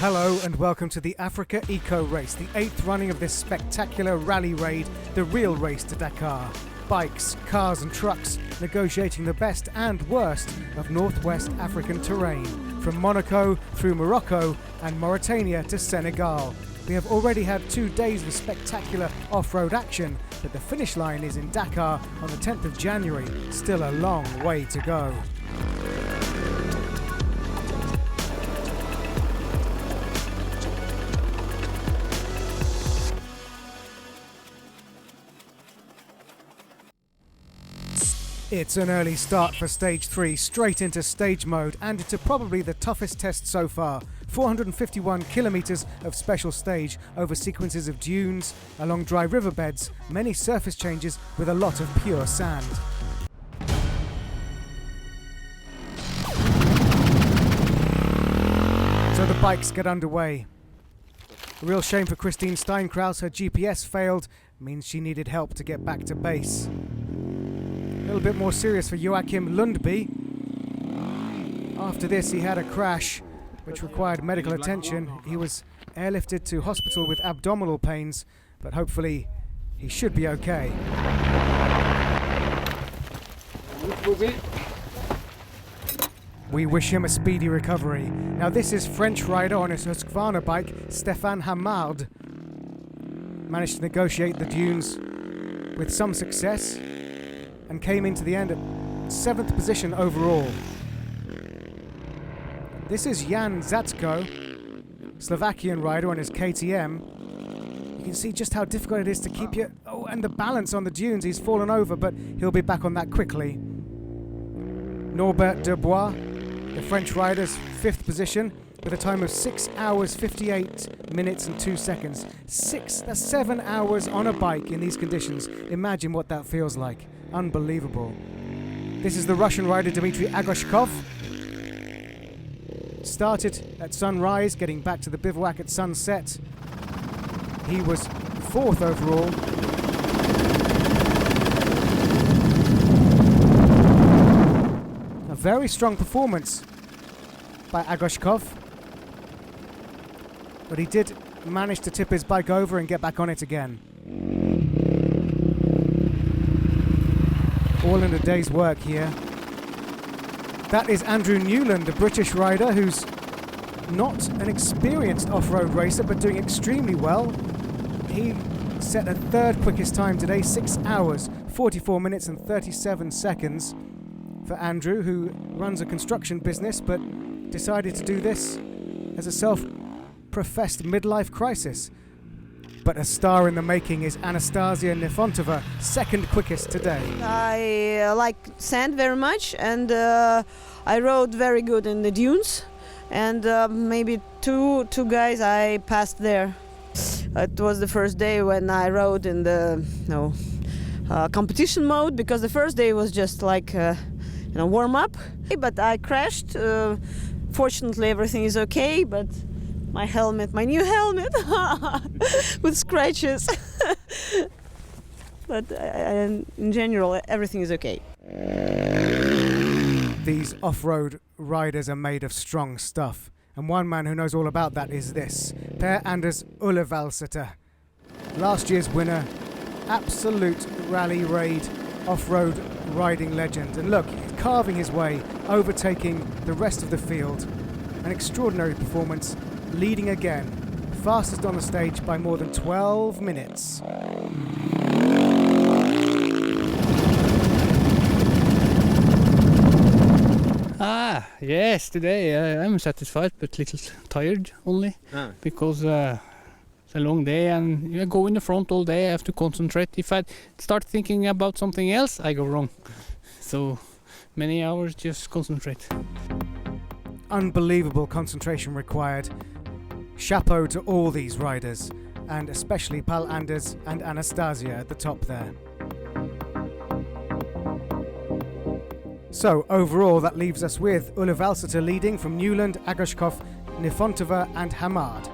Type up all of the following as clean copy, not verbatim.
Hello and welcome to the Africa Eco Race, the 8th running of this spectacular rally raid, the real race to Dakar. Bikes, cars and trucks negotiating the best and worst of northwest African terrain, from Monaco through Morocco and Mauritania to Senegal. We have already had 2 days of spectacular off-road action, but the finish line is in Dakar on the 10th of January, still a long way to go. It's an early start for Stage 3, straight into stage mode and into probably the toughest test so far. 451 kilometres of special stage over sequences of dunes, along dry riverbeds, many surface changes with a lot of pure sand. So the bikes get underway. A real shame for Christine Steinkraus, her GPS failed, means she needed help to get back to base. A little bit more serious for Joachim Lundby. After this he had a crash which required medical attention. He was airlifted to hospital with abdominal pains, but hopefully he should be okay. We wish him a speedy recovery. Now this is French rider on his Husqvarna bike, Stéphane Hamard. Managed to negotiate the dunes with some success and came into the end at 7th position overall. This is Jan Zacko, Slovakian rider on his KTM. You can see just how difficult it is to keep your... Oh, and the balance on the dunes. He's fallen over, but he'll be back on that quickly. Norbert Dubois, the French rider's 5th position, with a time of 6 hours, 58 minutes and 2 seconds. That's 7 hours on a bike in these conditions. Imagine what that feels like. Unbelievable. This is the Russian rider Dmitry Agoshkov. Started at sunrise, getting back to the bivouac at sunset. He was 4th overall. A very strong performance by Agoshkov, but he did manage to tip his bike over and get back on it again. All in a day's work here. That is Andrew Newland, a British rider who's not an experienced off-road racer but doing extremely well. He set a 3rd quickest time today, 6 hours, 44 minutes and 37 seconds for Andrew, who runs a construction business but decided to do this as a self-professed midlife crisis. But a star in the making is Anastasia Nefontova, 2nd quickest today. I like sand very much, and I rode very good in the dunes, and maybe two guys I passed there. It was the first day when I rode in the competition mode, because the first day was just like warm up. But I crashed. Fortunately, everything is okay. But my new helmet, with scratches. But in general, everything is okay. These off-road riders are made of strong stuff. And one man who knows all about that is this, Per Anders Ullevalsæter. Last year's winner, absolute rally raid off-road riding legend. And look, he's carving his way, overtaking the rest of the field. An extraordinary performance, leading again, fastest on the stage by more than 12 minutes. Yes, today I'm satisfied but little tired only, because it's a long day and I go in the front all day. I have to concentrate. If I start thinking about something else, I go wrong. So many hours just concentrate. Unbelievable concentration required. Chapeau to all these riders, and especially Pal Anders and Anastasia at the top there. So overall that leaves us with Ullevalsæter leading from Newland, Agoshkov, Nefontova and Hamard.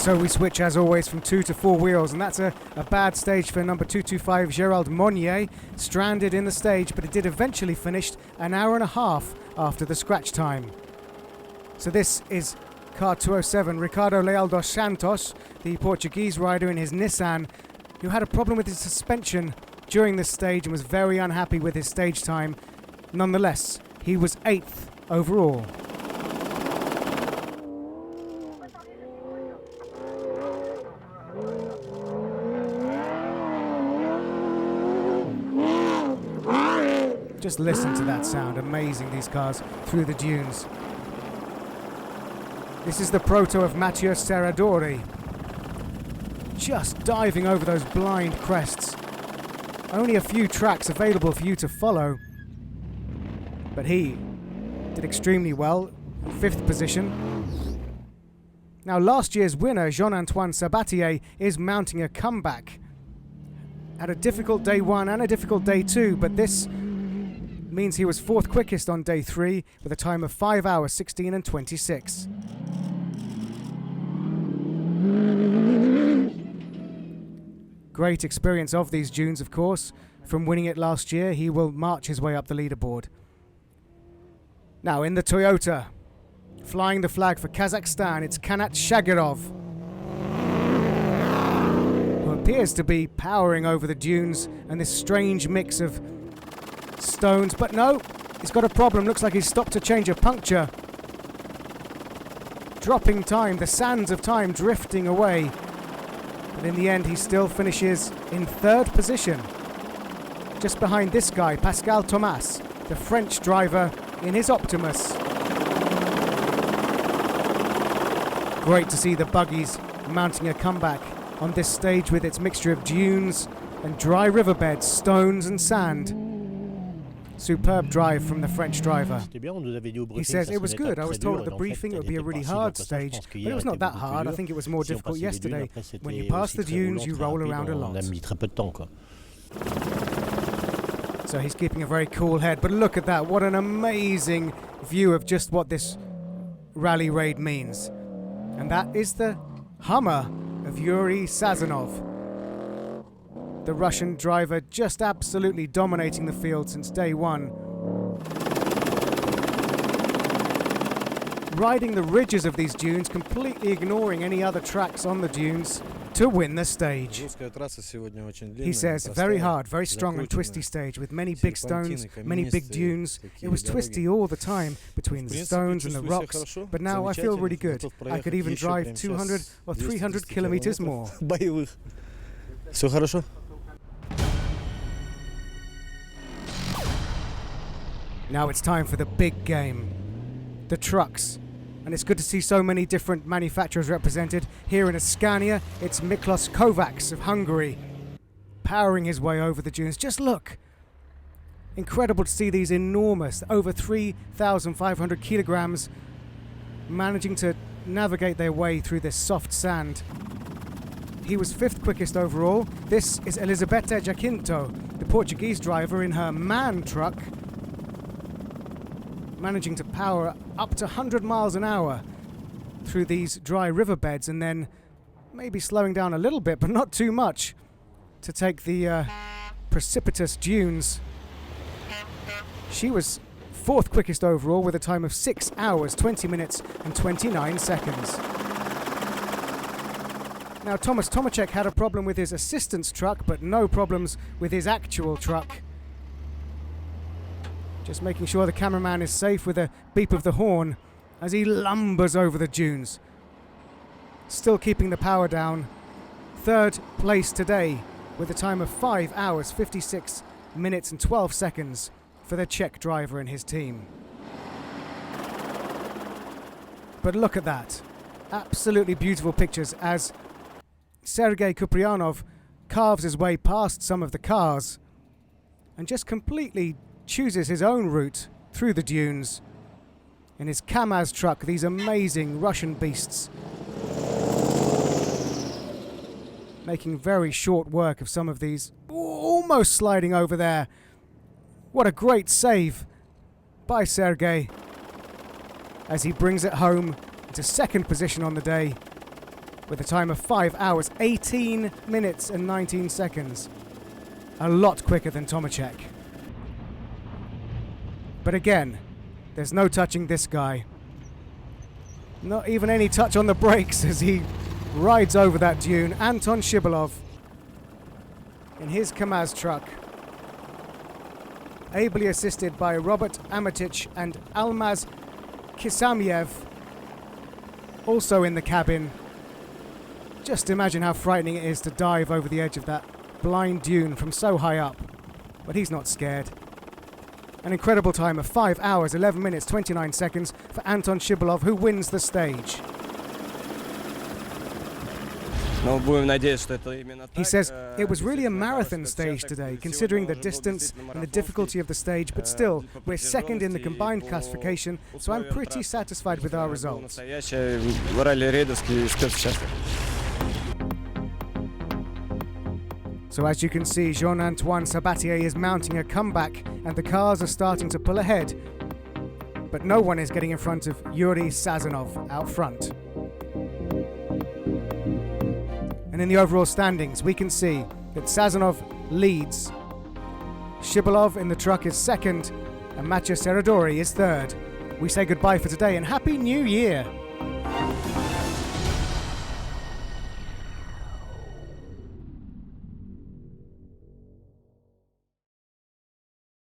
so we switch as always from 2 to 4 wheels, and that's a bad stage for number 225 Gérald Monnier, stranded in the stage, but it did eventually finish an hour and a half after the scratch time. So this is car 207, Ricardo Leal dos Santos, the Portuguese rider in his Nissan, who had a problem with his suspension during this stage and was very unhappy with his stage time. Nonetheless, he was 8th overall. Just listen to that sound, amazing, these cars through the dunes. This is the proto of Matteo Serradori, just diving over those blind crests. Only a few tracks available for you to follow, but he did extremely well, 5th position. Now last year's winner, Jean-Antoine Sabatier, is mounting a comeback. Had a difficult day 1 and a difficult day 2, but this means he was 4th quickest on day 3 with a time of 5 hours 16 and 26. Great experience of these dunes, of course. From winning it last year, he will march his way up the leaderboard. Now in the Toyota, flying the flag for Kazakhstan, it's Kanat Shagirov, who appears to be powering over the dunes and this strange mix of stones, but no, he's got a problem. Looks like he's stopped to change a puncture. Dropping time, the sands of time drifting away. But in the end, he still finishes in 3rd position. Just behind this guy, Pascal Thomas, the French driver in his Optimus. Great to see the buggies mounting a comeback on this stage with its mixture of dunes and dry riverbeds, stones and sand. Superb drive from the French driver. He says, it was good. I was told at the briefing it would be a really hard stage, but it was not that hard. I think it was more difficult yesterday. When you pass the dunes, you roll around a lot. So he's keeping a very cool head. But look at that. What an amazing view of just what this rally raid means. And that is the Hummer of Yuri Sazonov. The Russian driver just absolutely dominating the field since day 1. Riding the ridges of these dunes, completely ignoring any other tracks on the dunes to win the stage. He says, very hard, very strong and twisty stage with many big stones, many big dunes. It was twisty all the time between the stones and the rocks, but now I feel really good. I could even drive 200 or 300 kilometers more. Все хорошо? Now it's time for the big game, the trucks. And it's good to see so many different manufacturers represented. Here in Ascania, it's Miklos Kovacs of Hungary, powering his way over the dunes. Just look. Incredible to see these enormous, over 3,500 kilograms, managing to navigate their way through this soft sand. He was 5th quickest overall. This is Elisabetta Jacinto, the Portuguese driver in her MAN truck, managing to power up to 100 miles an hour through these dry riverbeds and then maybe slowing down a little bit, but not too much, to take the precipitous dunes. She was 4th quickest overall with a time of 6 hours, 20 minutes and 29 seconds. Now Tomasz Tomaszek had a problem with his assistance truck, but no problems with his actual truck. Just making sure the cameraman is safe with a beep of the horn as he lumbers over the dunes. Still keeping the power down. 3rd place today with a time of 5 hours, 56 minutes and 12 seconds for the Czech driver and his team. But look at that. Absolutely beautiful pictures as Sergei Kuprianov carves his way past some of the cars and just completely chooses his own route through the dunes in his Kamaz truck, these amazing Russian beasts, making very short work of some of these, almost sliding over there. What a great save by Sergei as he brings it home into 2nd position on the day with a time of 5 hours, 18 minutes and 19 seconds. A lot quicker than Tomacek. But again, there's no touching this guy. Not even any touch on the brakes as he rides over that dune. Anton Shibalov in his Kamaz truck, ably assisted by Robert Amatic and Almaz Kisamyev, also in the cabin. Just imagine how frightening it is to dive over the edge of that blind dune from so high up. But he's not scared. An incredible time of 5 hours, 11 minutes, 29 seconds for Anton Shibalov, who wins the stage. He says it was really a marathon stage today, considering the distance and the difficulty of the stage, but still, we're second in the combined classification, so I'm pretty satisfied with our results. So as you can see, Jean-Antoine Sabatier is mounting a comeback and the cars are starting to pull ahead. But no one is getting in front of Yuri Sazonov out front. And in the overall standings, we can see that Sazonov leads. Shibalov in the truck is second and Mathieu Serradori is third. We say goodbye for today and Happy New Year!